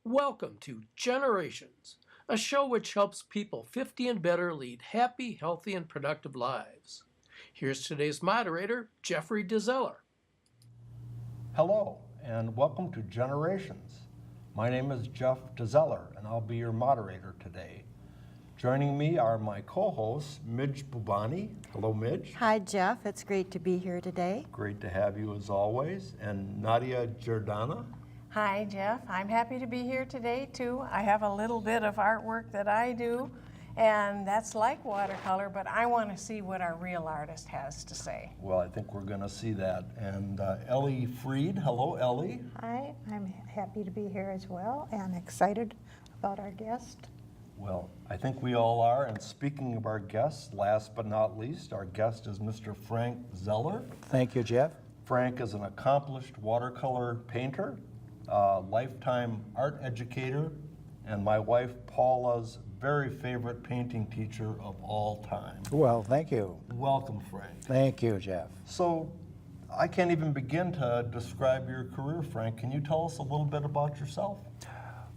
Welcome to Generations, a show which helps people 50 and better lead happy, healthy, and productive lives. Here's today's moderator, Jeffrey Zeller. Hello, and welcome to Generations. My name is Jeff Zeller, and I'll be your moderator today. Joining me are my co-hosts, Midge Bubani. Hello, Midge. Hi, Jeff. It's great to be here today. Great to have you as always. And Nadia Giordana. Hi, Jeff. I'm happy to be here today, too. I have a little bit of artwork that I do, and that's like watercolor, but I want to see what our real artist has to say. Well, I think we're going to see that. And Ellie Freed. Hello, Ellie. Hi, I'm happy to be here as well and excited about our guest. Well, I think we all are. And speaking of our guests, last but not least, our guest is Mr. Frank Zeller. Thank you, Jeff. Frank is an accomplished watercolor painter, lifetime art educator, and my wife Paula's very favorite painting teacher of all time. Well, thank you. Welcome, Frank. Thank you, Jeff. So, I can't even begin to describe your career, Frank. Can you tell us a little bit about yourself?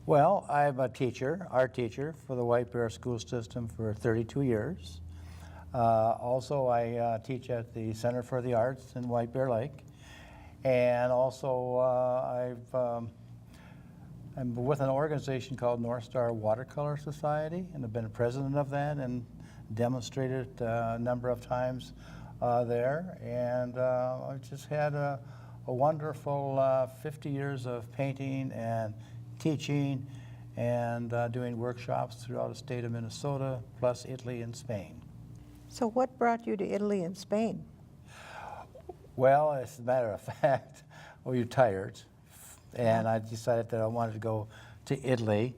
Well, I'm a teacher, art teacher for the White Bear School System for 32 years. Also, I teach at the Center for the Arts in White Bear Lake. And also, I'm with an organization called North Star Watercolor Society, and I've been president of that and demonstrated a number of times there. And I've just had a wonderful 50 years of painting and teaching and doing workshops throughout the state of Minnesota, plus Italy and Spain. So what brought you to Italy and Spain? Well, as a matter of fact, we were tired, and I decided that I wanted to go to Italy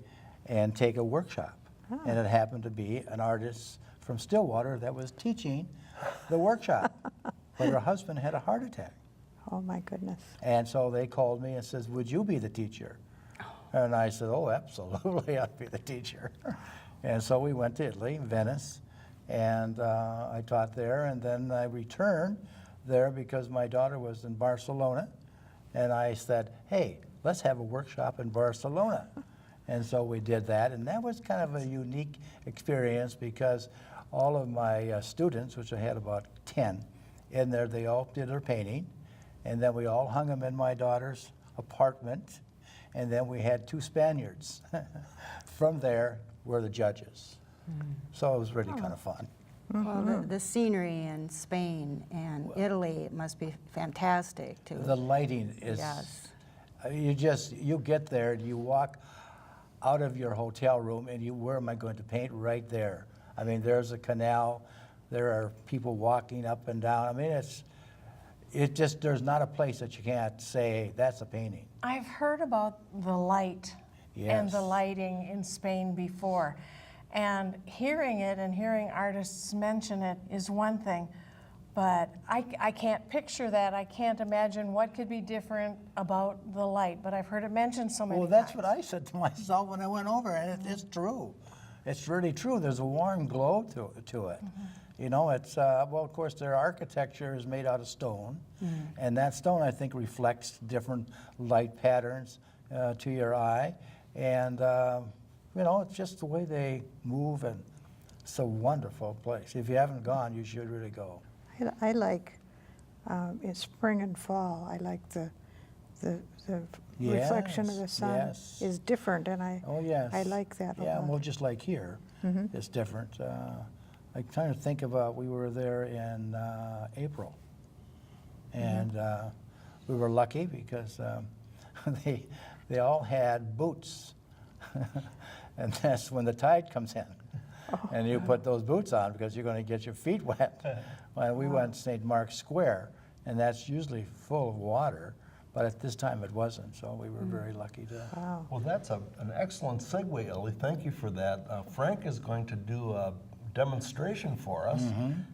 and take a workshop. And it happened to be an artist from Stillwater that was teaching the workshop, but her husband had a heart attack. Oh my goodness. And so they called me and says, would you be the teacher? And I said, oh, absolutely, I'd be the teacher. And so we went to Italy, Venice, and I taught there, and then I returned there because my daughter was in Barcelona, and I said, hey, let's have a workshop in Barcelona. And so we did that, and that was kind of a unique experience because all of my students, which I had about 10 in there, they all did their painting, and then we all hung them in my daughter's apartment, and then we had 2 Spaniards from there were the judges. So it was really kind of fun. Well, the scenery in Spain and Italy must be fantastic, too. The lighting is, Yes. You get there and you walk out of your hotel room and where am I going to paint? Right there. I mean, there's a canal, there are people walking up and down. I mean, there's not a place that you can't say, that's a painting. I've heard about the light and the Yes. lighting in Spain before. And hearing it and hearing artists mention it is one thing, but I can't picture that. I can't imagine what could be different about the light, but I've heard it mentioned so many Well, that's times. what I said to myself when I went over, and it's true. It's really true. There's a warm glow to it. You know, it's, well, of course, their architecture is made out of stone, and that stone, I think, reflects different light patterns to your eye. And, you know, it's just the way they move, and it's a wonderful place. If you haven't gone, you should really go. I like in spring and fall. I like the reflection of the sun yes. is different, and Oh, yes. I like that a Yeah, lot. well, just like here, it's different. I'm trying to think about, we were there in April, and we were lucky because they all had boots. And that's when the tide comes in. And you put those boots on because you're going to get your feet wet. Well, we went to St. Mark's Square, and that's usually full of water, but at this time it wasn't, so we were very lucky to. Wow. Well, that's an excellent segue, Ellie. Thank you for that. Frank is going to do a demonstration for us,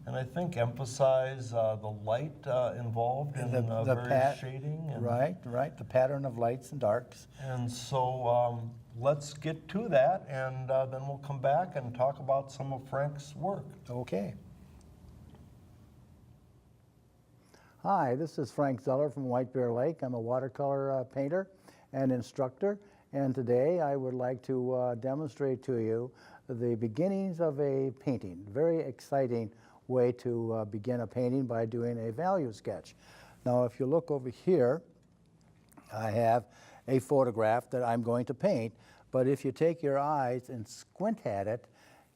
and I think emphasize the light involved in various shading. And, Right, the pattern of lights and darks. And so let's get to that, and then we'll come back and talk about some of Frank's work. Okay. Hi, this is Frank Zeller from White Bear Lake. I'm a watercolor painter and instructor, and today I would like to demonstrate to you the beginnings of a painting. Very exciting way to begin a painting by doing a value sketch. Now if you look over here, I have a photograph that I'm going to paint, but if you take your eyes and squint at it,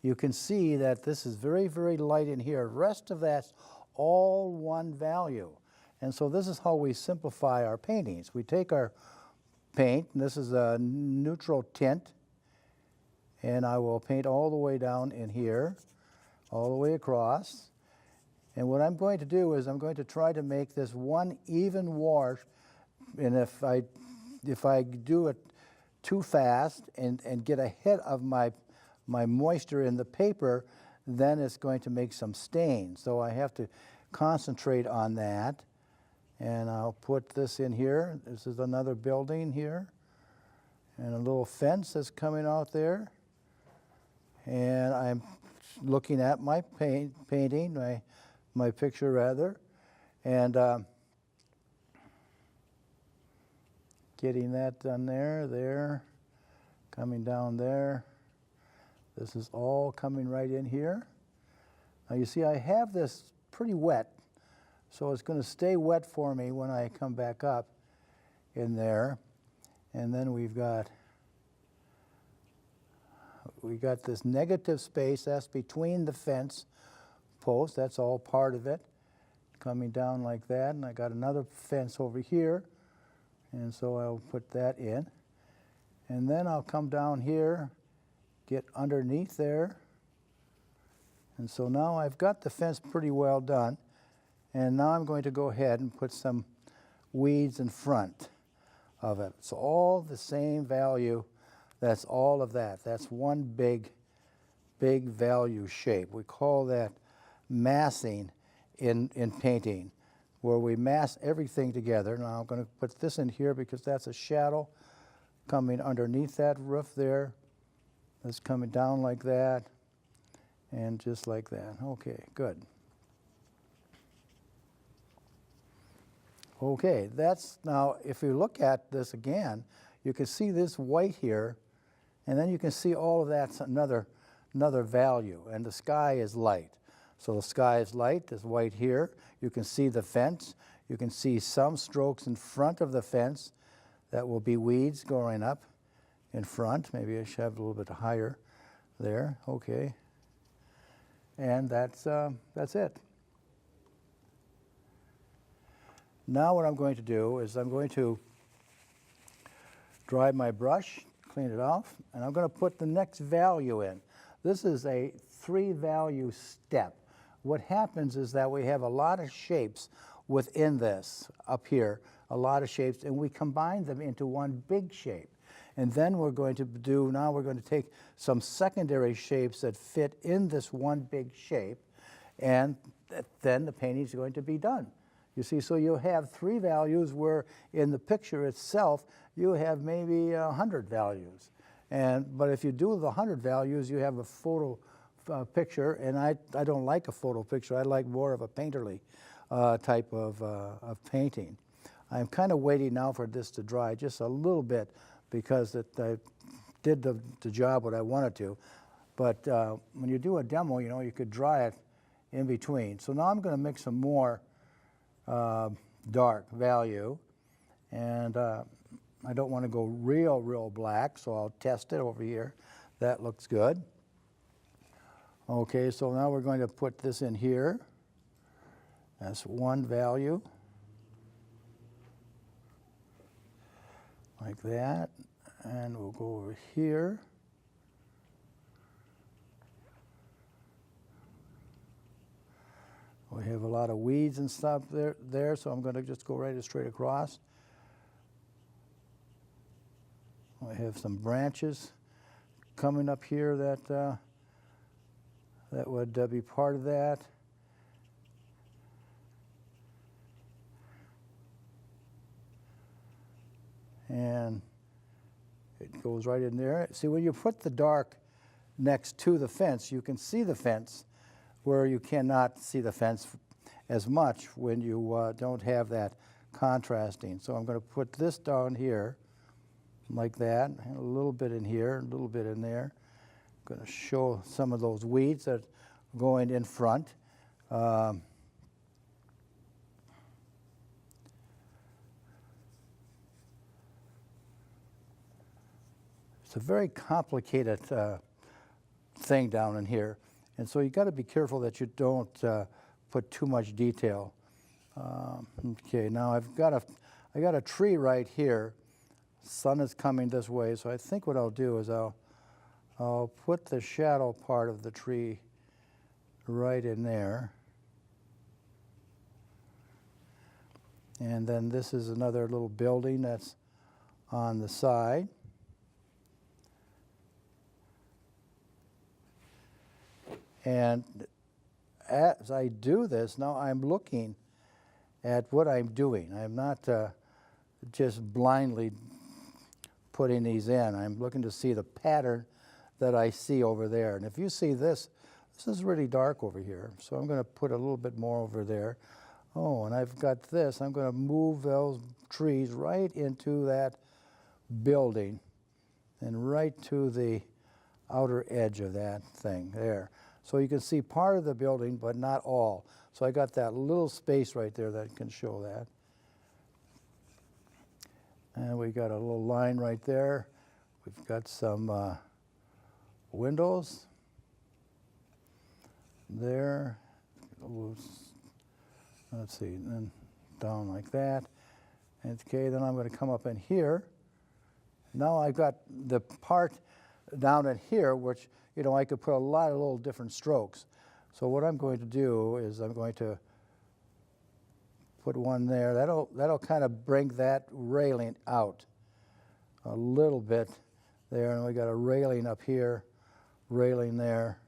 you can see that this is very, very light in here. The rest of that's all one value. And so this is how we simplify our paintings. We take our paint, and this is a neutral tint, and I will paint all the way down in here, all the way across. And what I'm going to do is I'm going to try to make this one even wash, and if I do it too fast and get ahead of my moisture in the paper, then it's going to make some stains. So I have to concentrate on that. And I'll put this in here. This is another building here. And a little fence that's coming out there. And I'm looking at my painting, my picture rather. And getting that done there, coming down there. This is all coming right in here. Now you see I have this pretty wet, so it's going to stay wet for me when I come back up in there. And then we got this negative space, that's between the fence posts, that's all part of it, coming down like that. And I got another fence over here, and so I'll put that in. And then I'll come down here, get underneath there. And so now I've got the fence pretty well done. And now I'm going to go ahead and put some weeds in front of it. It's all the same value. That's all of that. That's one big value shape. We call that massing in painting, where we mass everything together. Now I'm going to put this in here because that's a shadow coming underneath that roof there. It's coming down like that, and just like that. Okay, good. Okay, that's now, if you look at this again, you can see this white here, and then you can see all of that's another value, and the sky is light. So the sky is light, there's white here. You can see the fence. You can see some strokes in front of the fence that will be weeds going up in front. Maybe I should have a little bit higher there. Okay. And that's it. Now what I'm going to do is I'm going to dry my brush, clean it off, and I'm going to put the next value in. This is a 3-value step. What happens is that we have a lot of shapes within this up here, a lot of shapes, and we combine them into one big shape. And then we're going to take some secondary shapes that fit in this one big shape, and then the painting is going to be done. You see, so you have 3 values where in the picture itself you have maybe 100 values. But if you do the 100 values, you have a photo picture, and I don't like a photo picture. I like more of a painterly type of painting. I'm kind of waiting now for this to dry just a little bit because I did the job what I wanted to. But when you do a demo, you know, you could dry it in between. So now I'm going to mix some more dark value, and I don't want to go real black, so I'll test it over here. That looks good. Okay, so now we're going to put this in here. That's one value, like that, and we'll go over here. We have a lot of weeds and stuff there, so I'm going to just go right straight across. We have some branches coming up here that would be part of that. And it goes right in there. See, when you put the dark next to the fence, you can see the fence where you cannot see the fence as much when you don't have that contrasting. So I'm going to put this down here, like that, and a little bit in here, a little bit in there. I'm going to show some of those weeds that are going in front. It's a very complicated thing down in here, and so you got to be careful that you don't put too much detail. Okay, now I got a tree right here. Sun is coming this way, so I think what I'll do is I'll put the shadow part of the tree right in there. And then this is another little building that's on the side. And as I do this, now I'm looking at what I'm doing. I'm not just blindly putting these in. I'm looking to see the pattern that I see over there. And if you see this, this is really dark over here. So I'm going to put a little bit more over there. Oh, and I've got this. I'm going to move those trees right into that building and right to the outer edge of that thing there. So you can see part of the building, but not all. So I got that little space right there that can show that. And we got a little line right there. We've got some windows there. Let's see, and then down like that. Okay, then I'm going to come up in here. Now I've got the part down in here, which, you know, I could put a lot of little different strokes. So what I'm going to do is I'm going to put one there. That'll kind of bring that railing out a little bit there. And we got a railing up here, railing there.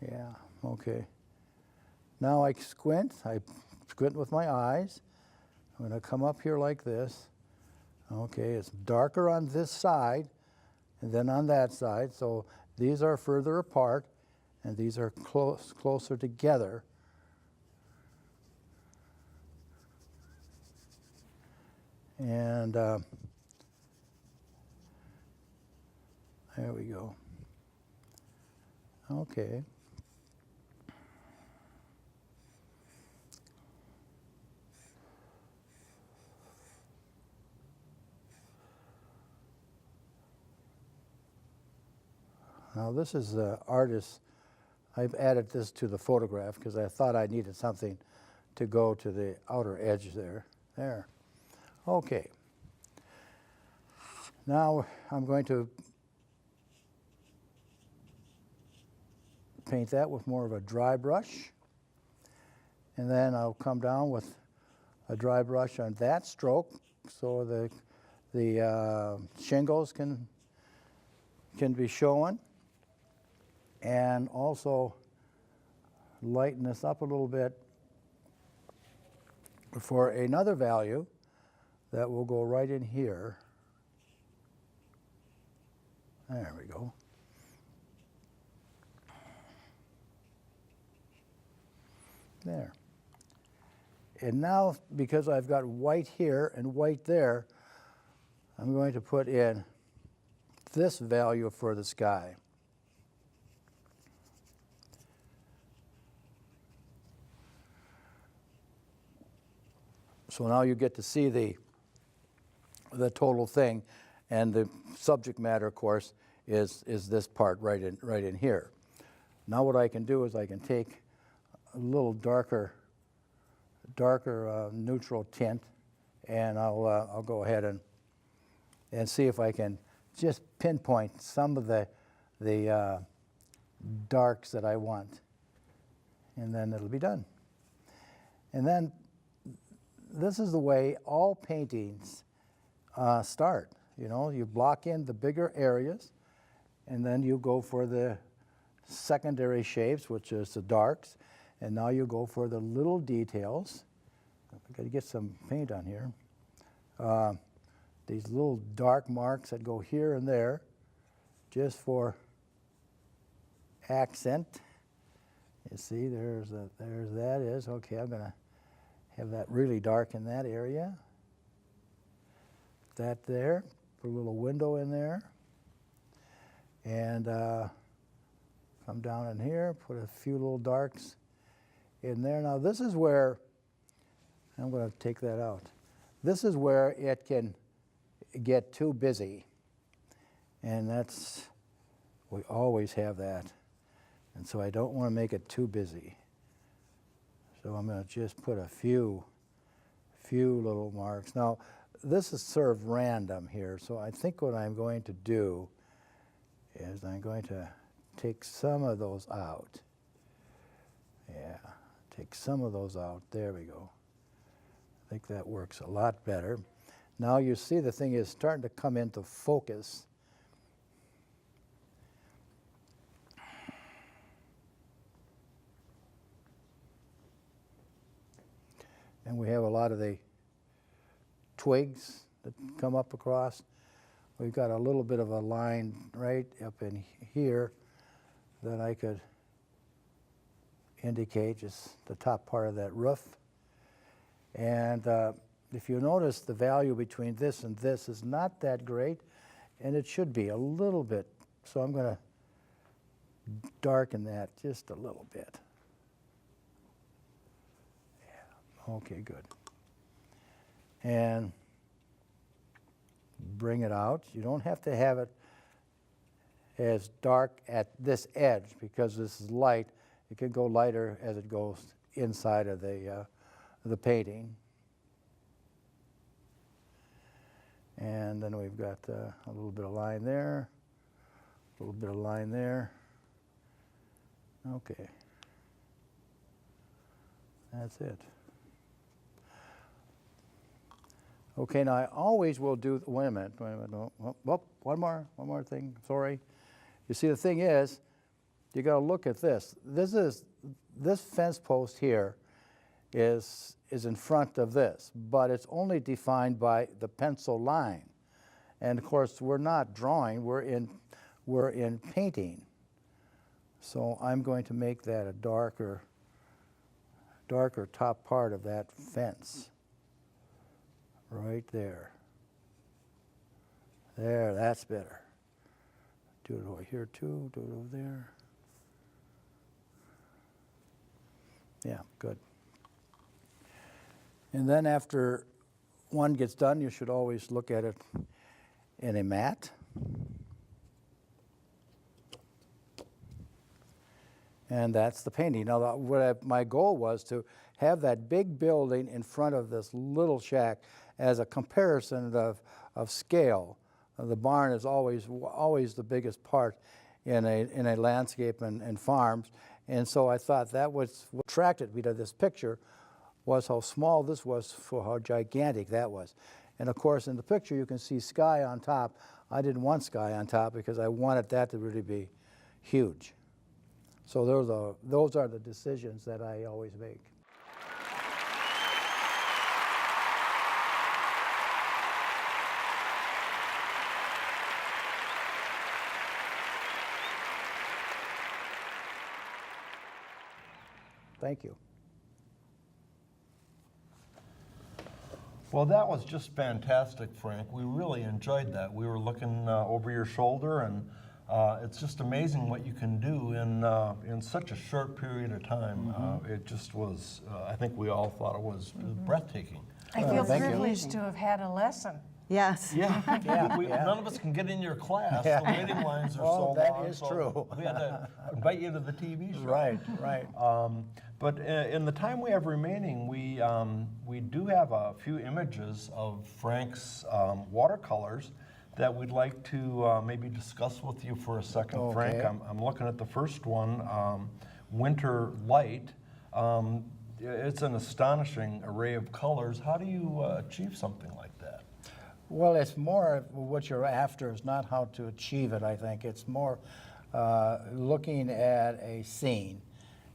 Yeah, okay. Now I squint with my eyes. I'm going to come up here like this. Okay, it's darker on this side and then on that side. So these are further apart and these are closer together. And there we go. Okay. Now this is the artist. I've added this to the photograph because I thought I needed something to go to the outer edge there. There. Okay. Now I'm going to paint that with more of a dry brush. And then I'll come down with a dry brush on that stroke so the shingles can be shown. And also lighten this up a little bit for another value that will go right in here. There we go. There. And now, because I've got white here and white there, I'm going to put in this value for the sky. So now you get to see the total thing, and the subject matter, of course, is this part right in here. Now what I can do is I can take a little darker neutral tint, and I'll go ahead and see if I can just pinpoint some of the darks that I want, and then it'll be done. And then this is the way all paintings start. You know, you block in the bigger areas, and then you go for the secondary shapes, which is the darks, and now you go for the little details. I've got to get some paint on here. These little dark marks that go here and there, just for accent. You see, there's that is. Okay, I'm gonna have that really dark in that area. That there. put a little window in there. And come down in here, put a few little darks in there. Now this is where, I'm going to take that out. This is where it can get too busy. And that's, we always have that. And so I don't want to make it too busy. So I'm going to just put a few little marks. Now, this is sort of random here, so I think what I'm going to do is I'm going to take some of those out. Yeah, take some of those out. There we go. I think that works a lot better. Now you see the thing is starting to come into focus. And we have a lot of the twigs that come up across. We've got a little bit of a line right up in here that I could indicate just the top part of that roof. And if you notice, the value between this and this is not that great, and it should be a little bit. So I'm going to darken that just a little bit. Yeah, okay, good. And bring it out. You don't have to have it as dark at this edge because this is light. It can go lighter as it goes inside of the painting. And then we've got a little bit of line there, a little bit of line there. Okay. That's it. Okay, now I always will do, wait a minute, no, oh, one more thing, sorry. You see, the thing is, you gotta look at this. This fence post here is in front of this, but it's only defined by the pencil line. And of course, we're not drawing, we're in painting. So I'm going to make that a darker top part of that fence. Right there. There, that's better. Do it over here too, do it over there. Yeah, good. And then after one gets done, you should always look at it in a mat. And that's the painting. Now, my goal was to have that big building in front of this little shack as a comparison of scale. The barn is always the biggest part in a landscape and farms. And so I thought that was what attracted me to this picture was how small this was for how gigantic that was. And of course, in the picture, you can see sky on top. I didn't want sky on top because I wanted that to really be huge. So those are the decisions that I always make. Thank you. Well, that was just fantastic, Frank. We really enjoyed that. We were looking over your shoulder, and it's just amazing what you can do in such a short period of time. It just was, I think we all thought it was breathtaking. I feel thank you. privileged to have had a lesson. Yes. Yeah, Yeah. None of us can get in your class. The waiting lines are so long. That is so true. We had to invite you to the TV show. Right. But in the time we have remaining, we do have a few images of Frank's watercolors that we'd like to maybe discuss with you for a second, Okay. Frank. I'm looking at the first one, Winter Light. It's an astonishing array of colors. How do you achieve something like that? Well, it's more what you're after is not how to achieve it, I think. It's more looking at a scene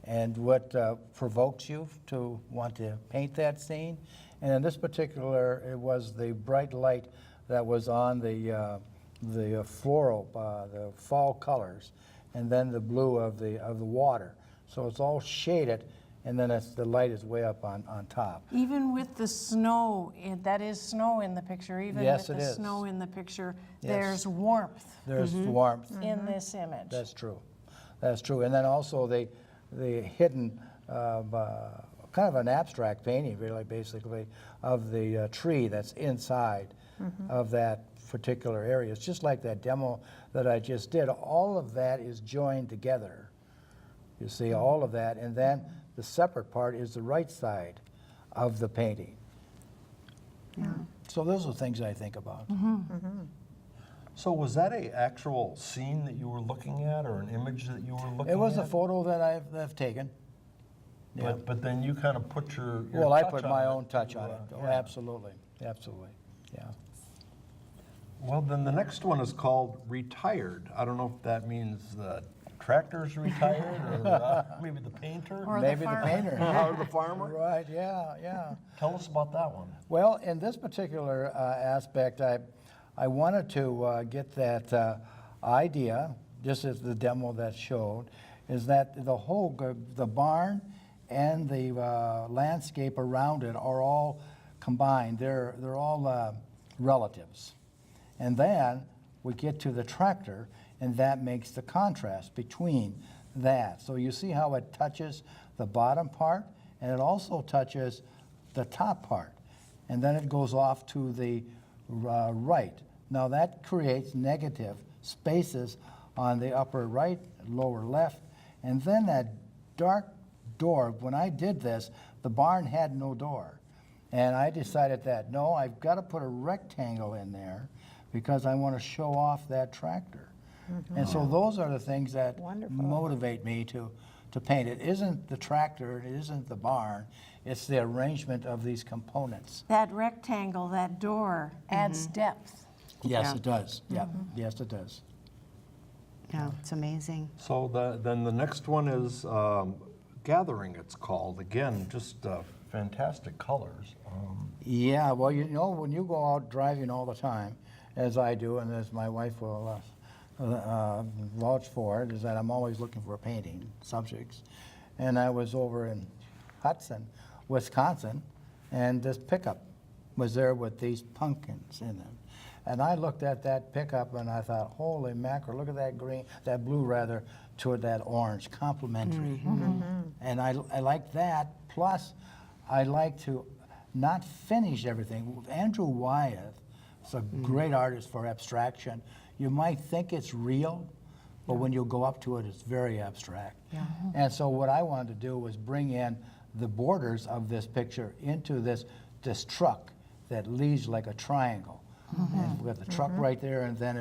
and what provokes you to want to paint that scene. And in this particular, it was the bright light that was on the floral, the fall colors, and then the blue of the water. So it's all shaded, and then the light is way up on top. Even with the snow, that is snow in the picture, even Yes, with it the is. snow in the picture, Yes. there's warmth There's warmth. in this image. That's true. That's true. And then also the hidden, kind of an abstract painting, really, basically, of the tree that's inside of that particular area. It's just like that demo that I just did. All of that is joined together. You see, all of that. And then the separate part is the right side of the painting. So those are things I think about. So was that a actual scene that you were looking at, or an image that you were looking at? It was a photo that I've taken. Yeah. But then you kind of put your Well, I touch put on my it own touch to, on it. Oh, yeah. absolutely, absolutely, yeah. Well, then the next one is called Retired. I don't know if that means the tractor's retired, or maybe the painter, Or Maybe the farmer. painter. or the farmer. Right, yeah, yeah. Tell us about that one. Well, in this particular aspect, I wanted to get that idea, just as the demo that showed, is that the barn and the landscape around it are all combined. They're all relatives. And then we get to the tractor, and that makes the contrast between that. So you see how it touches the bottom part, and it also touches the top part. And then it goes off to the right. Now that creates negative spaces on the upper right, lower left, and then that dark door. When I did this, the barn had no door. And I decided that, no, I've got to put a rectangle in there because I want to show off that tractor. And so those are the things that Wonderful. motivate me to paint. It isn't the tractor, it isn't the barn, it's the arrangement of these components. That rectangle, that door adds depth. Yes, Yeah. it does. Yeah, yes, it does. Yeah, it's amazing. So then the next one is Gathering, it's called. Again, just fantastic colors. Yeah, well, you know, when you go out driving all the time, as I do, and as my wife will vouch for it, is that I'm always looking for painting subjects. And I was over in Hudson, Wisconsin, and this pickup was there with these pumpkins in them. And I looked at that pickup and I thought, holy mackerel, look at that green, that blue rather, toward that orange, complementary. And I like that, plus I like to not finish everything. Andrew Wyeth is a great artist for abstraction. You might think it's real, but when you go up to it, it's very abstract. And so what I wanted to do was bring in the borders of this picture into this truck that leads like a triangle. And we've got the truck right there, and then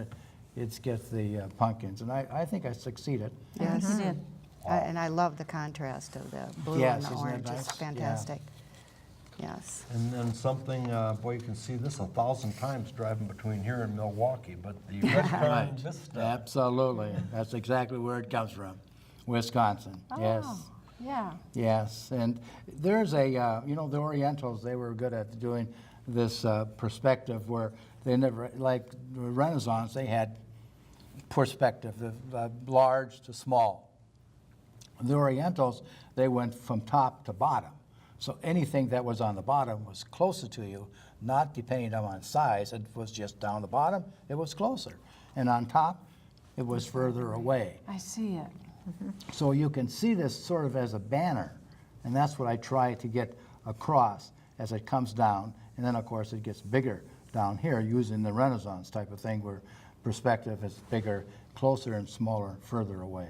it gets the pumpkins. And I think I succeeded. Yes. You did. And I love the contrast of the blue Yes, and the isn't it orange. nice? It's fantastic. Yes. And then something, boy, you can see this 1,000 times driving between here and Milwaukee, but the restaurant Vista. Absolutely. That's exactly where it comes from, Wisconsin. Yes. Oh, yeah. Yes. And there's a, you know, the Orientals, they were good at doing this perspective where they never, like the Renaissance, they had perspective, the large to small. The Orientals, they went from top to bottom. So anything that was on the bottom was closer to you, not depending on size. It was just down the bottom, it was closer. And on top, it was further away. I see it. So you can see this sort of as a banner, and that's what I try to get across as it comes down. And then, of course, it gets bigger down here using the Renaissance type of thing where perspective is bigger, closer and smaller, further away.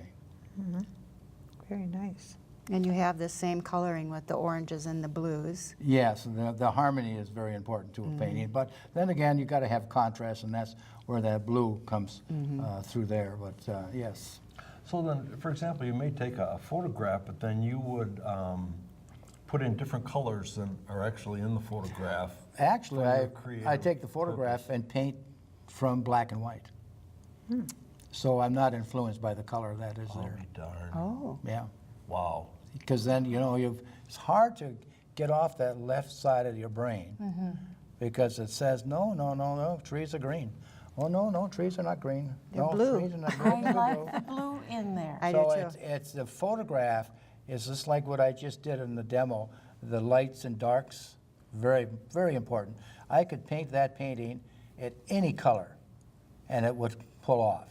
Very nice. And you have the same coloring with the oranges and the blues. Yes, and the harmony is very important to a painting. But then again, you got to have contrast, and that's where that blue comes through there. But yes. So then, for example, you may take a photograph, but then you would put in different colors than are actually in the photograph. Actually, for your I creative take the photograph and paint from black and white. So I'm not influenced by the color that is I'll there. be darned. Oh. Yeah. Wow. Because then, you know, it's hard to get off that left side of your brain because it says, no, trees are green. Oh, no, trees are not green. They're no, blue. trees are not I green. They're blue. like the blue in there. I So do too. it's the photograph It's just like what I just did in the demo, the lights and darks, very, very important. I could paint that painting at any color, and it would pull off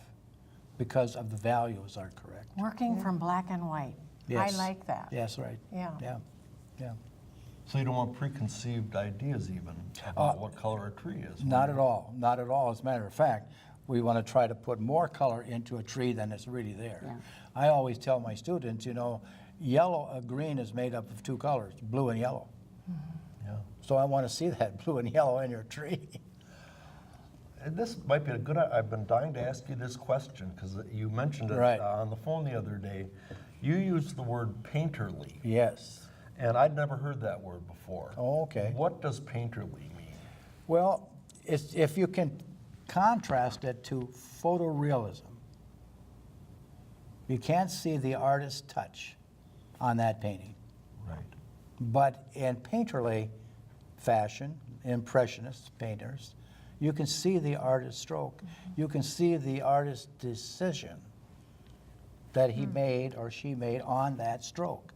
because of the values are correct. Working from black and white. Yes. I like that. Yes, right. Yeah. Yeah, yeah. So you don't want preconceived ideas even about what color a tree is? Not at all, not at all. As a matter of fact, we want to try to put more color into a tree than is really there. Yeah. I always tell my students, you know, green is made up of two colors, blue and yellow. Yeah. So I want to see that blue and yellow in your tree. And this might be a good, I've been dying to ask you this question because you mentioned it Right. on the phone the other day. You used the word painterly, Yes. and I'd never heard that word before. Oh, okay. What does painterly mean? Well, if you can contrast it to photorealism, you can't see the artist's touch on that painting. Right. But in painterly fashion, impressionist painters, you can see the artist's stroke. You can see the artist's decision that he made or she made on that stroke.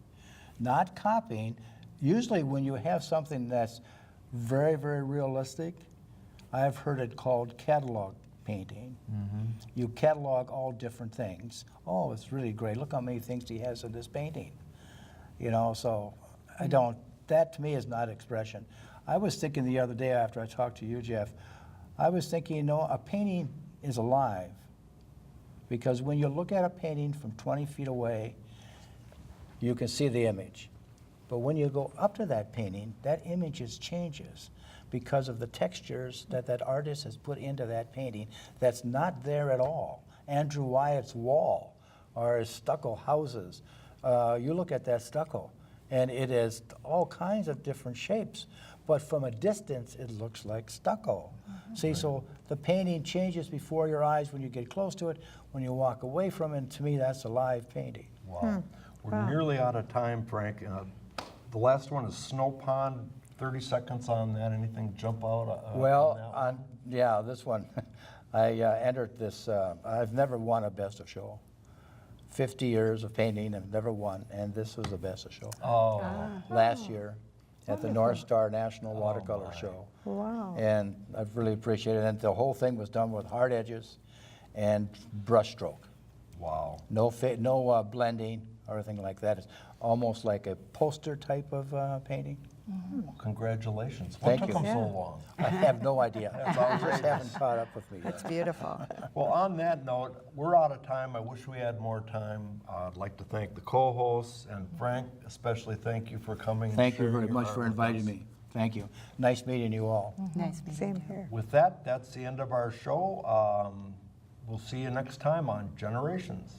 Not copying. Usually when you have something that's very, very realistic, I've heard it called catalog painting. You catalog all different things. Oh, it's really great. Look how many things he has in this painting. You know, so I don't, that to me is not expression. I was thinking the other day after I talked to you, Jeff, I was thinking, you know, a painting is alive because when you look at a painting from 20 feet away, you can see the image. But when you go up to that painting, that image changes because of the textures that that artist has put into that painting that's not there at all. Andrew Wyatt's wall or his stucco houses, you look at that stucco and it is all kinds of different shapes, but from a distance it looks like stucco. See, so the painting changes before your eyes when you get close to it. When you walk away from it, and to me that's a live painting. Wow. We're nearly out of time, Frank. The last one is Snow Pond. 30 seconds on that. Anything jump out? Well, yeah, this one, I entered this, I've never won a best of show. 50 years of painting, I've never won, and this was the best of show. Oh, Last year at the North Star National Watercolor Show. Wow. And I've really appreciated it. And the whole thing was done with hard edges and brush stroke. wow. No blending or anything like that. It's almost like a poster type of painting. Congratulations. What Thank took you. them so Yeah. long? I have no idea. I just haven't caught up with me yet. It's beautiful. Well, on that note, we're out of time. I wish we had more time. I'd like to thank the co-hosts and Frank, especially thank you for coming. and Thank you sharing very your much art for with inviting us. me. Thank you. Nice meeting you all. Nice meeting Same you. here. With that, that's the end of our show. We'll see you next time on Generations.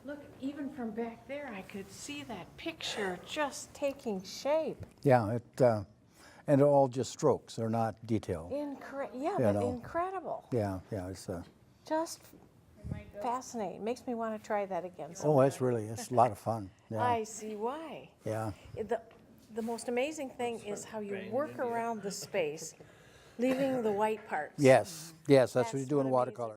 Look, even from back there, I could see that picture just taking shape. Yeah, and they're all just strokes. They're not detailed. Yeah, You but know. incredible. Yeah, it's Just fascinating. Makes me want to try that again. oh, sometime. it's a lot of fun. Yeah, I see why. yeah. The most amazing thing is how you work around the space, leaving the white parts. Yes, that's what you That's do in what amazing. watercolor.